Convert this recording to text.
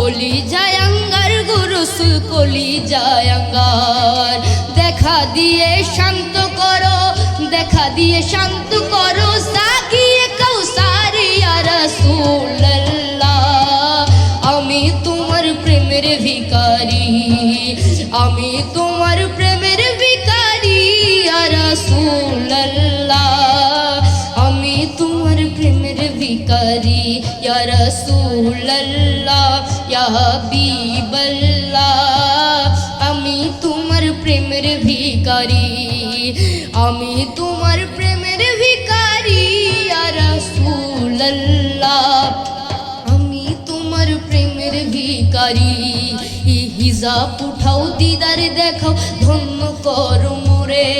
কলি যায় আঙ্গার গো রসুল কলি যায় আঙ্গার। দেখা দিয়ে শান্ত করো, দেখা দিয়ে শান্ত করো, সাকিয়ে কাউসার ইয়া রাসূলুল্লাহ। আমি তোমার প্রেমের ভিখারি, আমি তোমার প্রেমের ভিখারি ইয়া রাসূলুল্লাহ। আমি তোমার প্রেমের ভিখারি ইয়া রাসূলুল্লাহ, ইয়া হাবিবাল্লাহ। আমি তোমার প্রেমের ভিখারি, আমি তোমার প্রেমের ভিখারি ইয়া রাসূলুল্লাহ। আমি তোমার প্রেমের ভিখারি। হিজাব উঠাও, দিদার দেখাও, ধন্য করো মোরে,